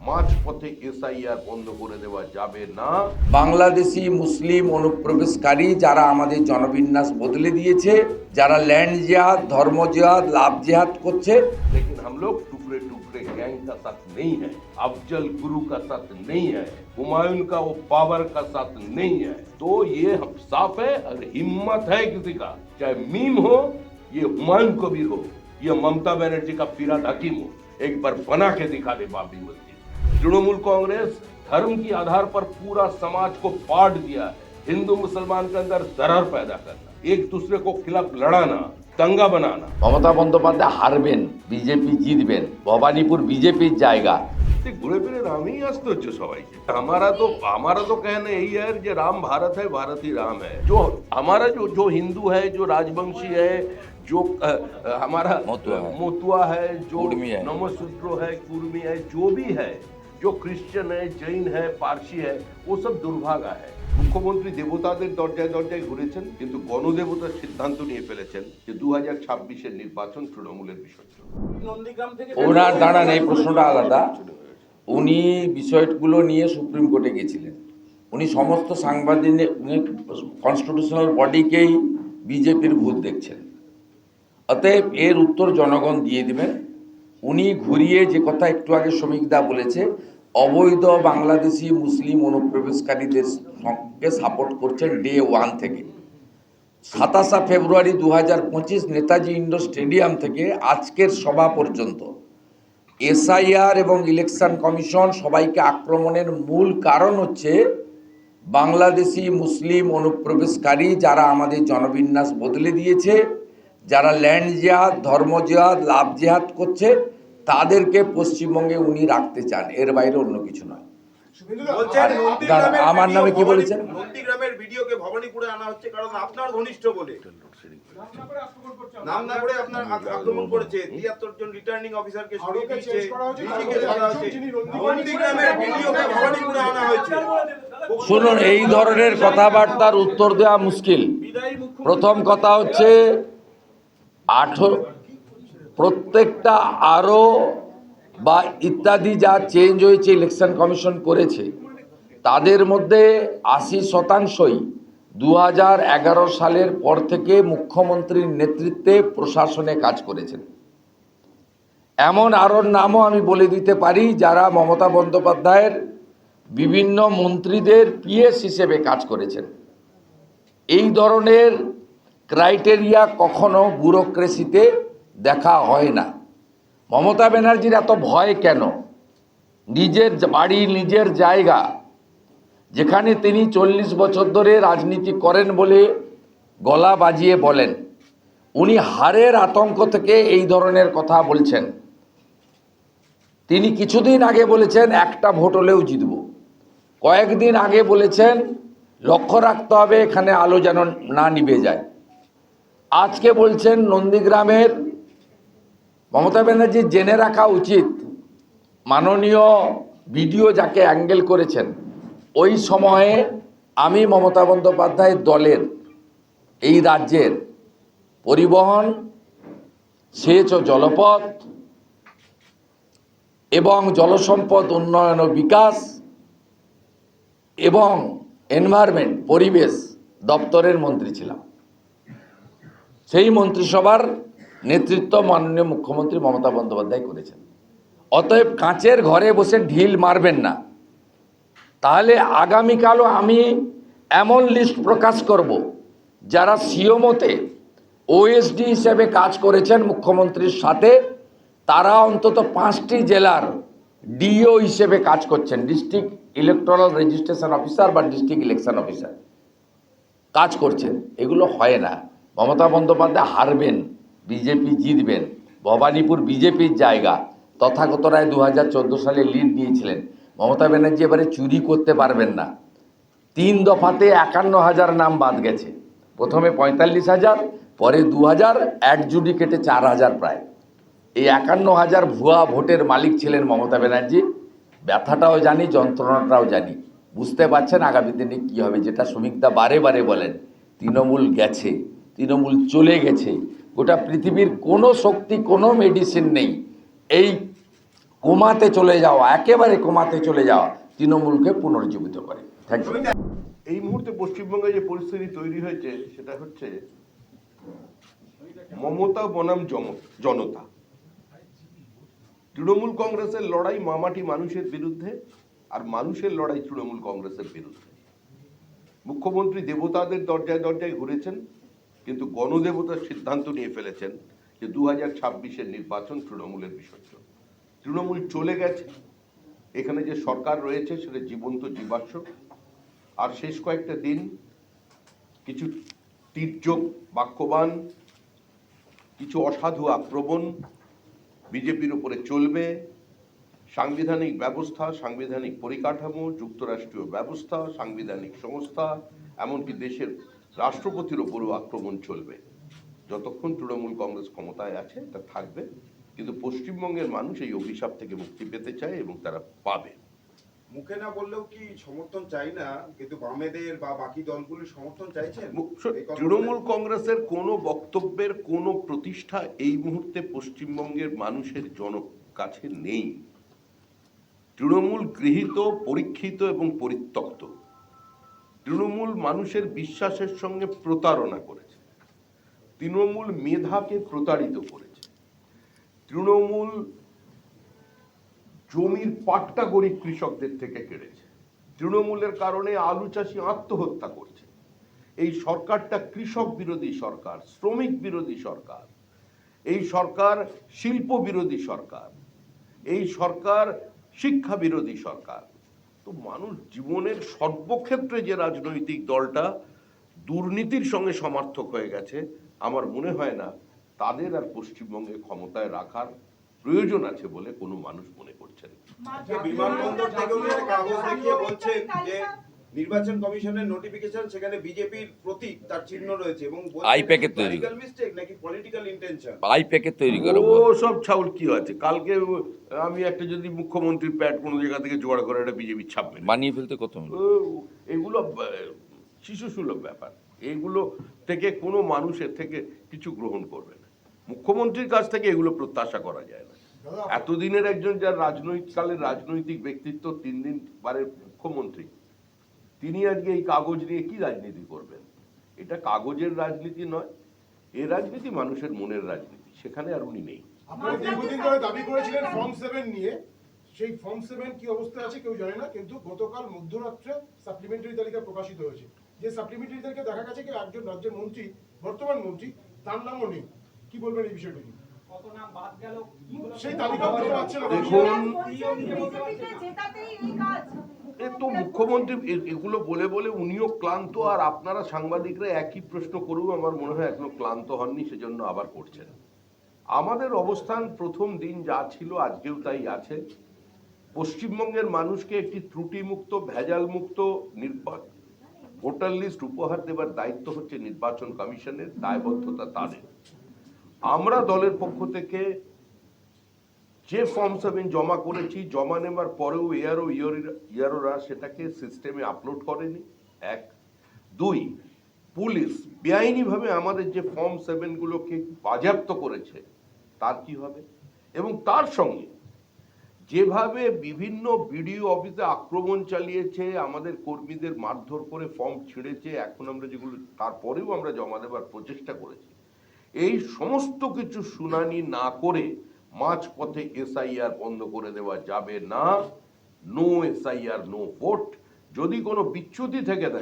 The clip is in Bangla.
মাঝপথে এসআইআর বন্ধ করে দেওয়া যাবে না। বাংলাদেশি মুসলিম অনুপ্রবেশকারী যারা আমাদের জনবিন্যাস বদলে দিয়েছে, যারা ল্যান্ড জিহাদ, ধর্ম জিহাদ, লাভ জিহাদ করছে। लेकिन हम लोग टुकड़े टुकड़े गैंग का साथ नहीं है, अफजल गुरु का साथ नहीं है, हुमायूं का वो पावर का साथ नहीं है। तो ये हम साफ है, अगर हिम्मत है किसी का, चाहे मीम हो, ये हुमायूं कबीर हो, ये ममता बनर्जी का फिराद हकीम हो, एक बार बना के दिखा दे बाबरी मस्जिद। तृणमूल कांग्रेस धर्म की आधार पर पूरा समाज को बांट दिया है, हिंदू मुसलमान के अंदर दरार पैदा करना, एक दूसरे को खिलाफ लड़ाना, दंगा बनाना। মমতা বন্দ্যোপাধ্যায় হারবেন, বিজেপি জিতবেন, ভবানীপুর বিজেপির জায়গা। घुरे फिरे राम ही आश्चर्य सवाई है। हमारा तो कहना यही है कि राम भारत है, भारत ही राम है। जो हमारा जो हिंदू है, जो राजवंशी है, जो हमारा मोतुआ है, जो नमसूत्र है, कुर्मी है, जो भी है, जो क्रिश्चियन है, जैन है, पारसी है, वो सब दुर्भागा है। মুখ্যমন্ত্রী দেবতাদের দরজায় দরজায় ঘুরেছেন, কিন্তু গণদেবতার সিদ্ধান্ত নিয়ে ফেলেছেন যে 2026-এর নির্বাচন তৃণমূলের বিসর্জন। ওনার দাঁড়ান, এই প্রশ্নটা আলাদা। উনি বিষয়গুলো নিয়ে সুপ্রিম কোর্টে গেছিলেন। উনি সমস্ত সাংবাদিক কনস্টিটিউশনাল বডিকেই বিজেপির ভূত দেখছেন। অতএব এর উত্তর জনগণ দিয়ে দেবেন। উনি ঘুরিয়ে যে কথা একটু আগে শ্রমিকদা বলেছে, অবৈধ বাংলাদেশি মুসলিম অনুপ্রবেশকারীদের সঙ্গে সাপোর্ট করছেন ডে 1 থেকে। 27 ফেব্রুয়ারি 2025 নেতাজি ইন্ডোর স্টেডিয়াম থেকে আজকের সভা পর্যন্ত এসআইআর এবং ইলেকশন কমিশন সবাইকে আক্রমণের মূল কারণ হচ্ছে বাংলাদেশি মুসলিম অনুপ্রবেশকারী যারা আমাদের জনবিন্যাস বদলে দিয়েছে, যারা ল্যান্ড জিহাদ, ধর্ম জিহাদ, লাভ জিহাদ করছে, তাদেরকে পশ্চিমবঙ্গে উনি রাখতে চান, এর বাইরে অন্য কিছু নয়। আমার নামে কি বলেছেন? নন্দীগ্রামের ভিডিওকে ভবানীপুরে আনা হচ্ছে কারণ আপনার ঘনিষ্ঠ বলে নাম না করে আপনার আক্রমণ করেছে। 73 জন রিটার্নিং অফিসারকে সরিয়ে দিয়েছে, ডিজিকে ধরা হয়েছে। নন্দীগ্রামের ভিডিওকে ভবানীপুরে আনা হয়েছে। শুনুন, এই ধরনের কথাবার্তার উত্তর দেওয়া মুশকিল। প্রথম কথা হচ্ছে প্রত্যেকটা আরও বা ইত্যাদি যা চেঞ্জ হয়েছে ইলেকশন কমিশন করেছে, তাদের মধ্যে 80% 2011 সালের পর থেকে মুখ্যমন্ত্রীর নেতৃত্বে প্রশাসনে কাজ করেছেন। এমন আরও নামও আমি বলে দিতে পারি যারা মমতা বন্দ্যোপাধ্যায়ের বিভিন্ন মন্ত্রীদের পিএস হিসেবে কাজ করেছেন। এই ধরনের ক্রাইটেরিয়া কখনো ব্যুরোক্রেসিতে দেখা হয় না। মমতা ব্যানার্জির এত ভয় কেন? নিজের বাড়ি, নিজের জায়গা, যেখানে তিনি 40 বছর ধরে রাজনীতি করেন বলে গলা বাজিয়ে বলেন, উনি হারের আতঙ্ক থেকে এই ধরনের কথা বলছেন। তিনি কিছুদিন আগে বলেছেন একটা ভোট হলেও জিতব, কয়েকদিন আগে বলেছেন লক্ষ্য রাখতে হবে এখানে আলো যেন না নিভে যায়। আজকে বলছেন নন্দীগ্রামের। মমতা ব্যানার্জির জেনে রাখা উচিত, মাননীয় বিডিও যাকে অ্যাঙ্গেল করেছেন, ওই সময়ে আমি মমতা বন্দ্যোপাধ্যায়ের দলের এই রাজ্যের পরিবহন, সেচ ও জলপথ এবং জলসম্পদ উন্নয়ন ও বিকাশ এবং এনভায়রনমেন্ট, পরিবেশ দপ্তরের মন্ত্রী ছিলাম। সেই মন্ত্রিসভার নেতৃত্ব মাননীয় মুখ্যমন্ত্রী মমতা বন্দ্যোপাধ্যায় করেছেন। অতএব কাঁচের ঘরে বসে ঢিল মারবেন না। তাহলে আগামীকালও আমি এমন লিস্ট প্রকাশ করব যারা সিওমোতে ওএসডি হিসেবে কাজ করেছেন মুখ্যমন্ত্রীর সাথে, তারা অন্তত 5টি জেলার ডিও হিসেবে কাজ করছেন, ডিস্ট্রিক্ট ইলেকট্রাল রেজিস্ট্রেশন অফিসার বা ডিস্ট্রিক্ট ইলেকশন অফিসার কাজ করছেন। এগুলো হয় না। মমতা বন্দ্যোপাধ্যায় হারবেন, বিজেপি জিতবেন, ভবানীপুর বিজেপির জায়গা। তথাগত রায় 2014 সালে লিড নিয়েছিলেন। মমতা ব্যানার্জি এবারে চুরি করতে পারবেন না। 3 দফাতে 51,000 নাম বাদ গেছে। প্রথমে 45,000, পরে 2,000, অ্যাডজুডিকেটে 4,000 প্রায়। এই 51,000 ভুয়া ভোটের মালিক ছিলেন মমতা ব্যানার্জি। ব্যথাটাও জানি, যন্ত্রণাটাও জানি। বুঝতে পারছেন আগামী দিনে কী হবে। যেটা শ্রমিকদা বারে বারে বলেন, তৃণমূল গেছে, তৃণমূল চলে গেছে। গোটা পৃথিবীর কোনো শক্তি, কোনো মেডিসিন নেই এই কোমাতে চলে যাওয়া, একেবারে কোমাতে চলে যাওয়া তৃণমূলকে পুনর্জীবিত করে। Thank you. এই মুহূর্তে পশ্চিমবঙ্গে যে পরিস্থিতি তৈরি হয়েছে সেটা হচ্ছে মমতা বনাম জনতা। তৃণমূল কংগ্রেসের লড়াই মামাটি মানুষের বিরুদ্ধে, আর মানুষের লড়াই তৃণমূল কংগ্রেসের বিরুদ্ধে। মুখ্যমন্ত্রী দেবতাদের দরজায় দরজায় ঘুরেছেন, কিন্তু গণদেবতার সিদ্ধান্ত নিয়ে ফেলেছেন যে 2026-এর নির্বাচন তৃণমূলের বিসর্জন। তৃণমূল চলে গেছে, এখানে যে সরকার রয়েছে সেটা জীবন্ত জীবাশ্ম। আর শেষ কয়েকটা দিন কিছু তীর্যক বাক্যবান, কিছু অসাধু আক্রমণ বিজেপির উপরে চলবে। সাংবিধানিক ব্যবস্থা, সাংবিধানিক পরিকাঠামো, যুক্তরাষ্ট্রীয় ব্যবস্থা, সাংবিধানিক সংস্থা, এমনকি দেশের রাষ্ট্রপতির উপরও আক্রমণ চলবে। যতক্ষণ তৃণমূল কংগ্রেস ক্ষমতায় আছে তা থাকবে, কিন্তু পশ্চিমবঙ্গের মানুষ এই অভিশাপ থেকে মুক্তি পেতে চায় এবং তারা পাবে। মুখে না বললেও কি সমর্থন চাই না, কিন্তু বামেদের বা বাকি দলগুলির সমর্থন চাইছেন? তৃণমূল কংগ্রেসের কোনো বক্তব্যের কোনো প্রতিষ্ঠা এই মুহূর্তে পশ্চিমবঙ্গের মানুষের কাছে নেই। তৃণমূল গৃহীত, পরীক্ষিত এবং পরিত্যক্ত। তৃণমূল মানুষের বিশ্বাসের সঙ্গে প্রতারণা করেছে। তৃণমূল মেধাকে প্রতারিত করেছে। তৃণমূল জমির পাট্টা গরিব কৃষকদের থেকে কেড়েছে। তৃণমূলের কারণে আলু চাষি আত্মহত্যা করছে। এই সরকারটা কৃষক বিরোধী সরকার, শ্রমিক বিরোধী সরকার, এই সরকার শিল্প বিরোধী সরকার, এই সরকার শিক্ষা বিরোধী সরকার। তো মানুষ জীবনের সর্বক্ষেত্রে যে রাজনৈতিক দলটা দুর্নীতির সঙ্গে সমার্থক হয়ে গেছে, আমার মনে হয় না তাদের আর পশ্চিমবঙ্গে ক্ষমতায় রাখার প্রয়োজন আছে বলে কোনো মানুষ মনে করছেন। বিমানবন্দর থেকে উনি একটা কাগজ দেখিয়ে বলছেন যে নির্বাচন কমিশনের নোটিফিকেশন, সেখানে বিজেপির প্রতীক, তার চিহ্ন রয়েছে এবং আই প্যাকেট তৈরি পলিটিক্যাল মিস্টেক নাকি পলিটিক্যাল ইন্টেনশন। আই প্যাকেট তৈরি করা। ও সব ছাউল কি আছে? কালকে আমি একটা যদি মুখ্যমন্ত্রীর প্যাড কোনো জায়গা থেকে জোগাড় করে একটা বিজেপির ছাপ মেরে বানিয়ে ফেলতে কত মিনিট? এগুলো শিশুসুলভ ব্যাপার। এগুলো থেকে কোনো মানুষের থেকে কিছু গ্রহণ করবে না। মুখ্যমন্ত্রীর কাছ থেকে এগুলো প্রত্যাশা করা যায় না। এতদিনের একজন যার রাজনৈতিক রাজনৈতিক ব্যক্তিত্ব, 3 দিন বারের মুখ্যমন্ত্রী, তিনি আজকে এই কাগজ নিয়ে কি রাজনীতি করবেন? এটা কাগজের রাজনীতি নয়, এই রাজনীতি মানুষের মনের রাজনীতি। সেখানে আর উনি নেই। আপনারা দীর্ঘদিন ধরে দাবি করেছিলেন ফর্ম 7 নিয়ে, সেই ফর্ম 7 কি অবস্থায় আছে কেউ জানে না, কিন্তু গতকাল মধ্যরাত্রে সাপ্লিমেন্টারি তালিকা প্রকাশিত হয়েছে। যে সাপ্লিমেন্টারি তালিকা দেখা গেছে কি একজন রাজ্যের মন্ত্রী, বর্তমান মন্ত্রী, তার নামও নেই। কি বলবেন এই বিষয়টা? কত নাম বাদ গেল, সেই তালিকা দেখা যাচ্ছে না। দেখুন, তো মুখ্যমন্ত্রী এগুলো বলে বলে উনিও ক্লান্ত, আর আপনারা সাংবাদিকরা একই প্রশ্ন করুন, আমার মনে হয় এখনো ক্লান্ত হননি, সেজন্য আবার করছেন। আমাদের অবস্থান প্রথম দিন যা ছিল আজকেও তাই আছে। পশ্চিমবঙ্গের মানুষকে একটি ত্রুটিমুক্ত, ভেজালমুক্ত ভোটার লিস্ট উপহার দেবার দায়িত্ব হচ্ছে নির্বাচন কমিশনের, দায়বদ্ধতা তাদের। আমরা দলের পক্ষ থেকে যে ফর্ম 7 জমা করেছি, জমা নেবার পরেও ইয়ারোরা সেটাকে সিস্টেমে আপলোড করেনি। 1, 2, পুলিশ বেআইনিভাবে আমাদের যে ফর্ম 7 গুলোকে বাজেয়াপ্ত করেছে, তার কি হবে? এবং তার সঙ্গে যেভাবে বিভিন্ন বিডিও অফিসে আক্রমণ চালিয়েছে, আমাদের কর্মীদের মারধর করে ফর্ম ছিঁড়েছে, এখন আমরা যেগুলো তারপরেও আমরা জমা দেবার প্রচেষ্টা করেছি, এই সমস্ত কিছু শুনানি না করে মাঝপথে এসআইআর বন্ধ করে দেওয়া যাবে না। No SIR, no vote. যদি কোনো বিচ্যুতি থেকে থাকে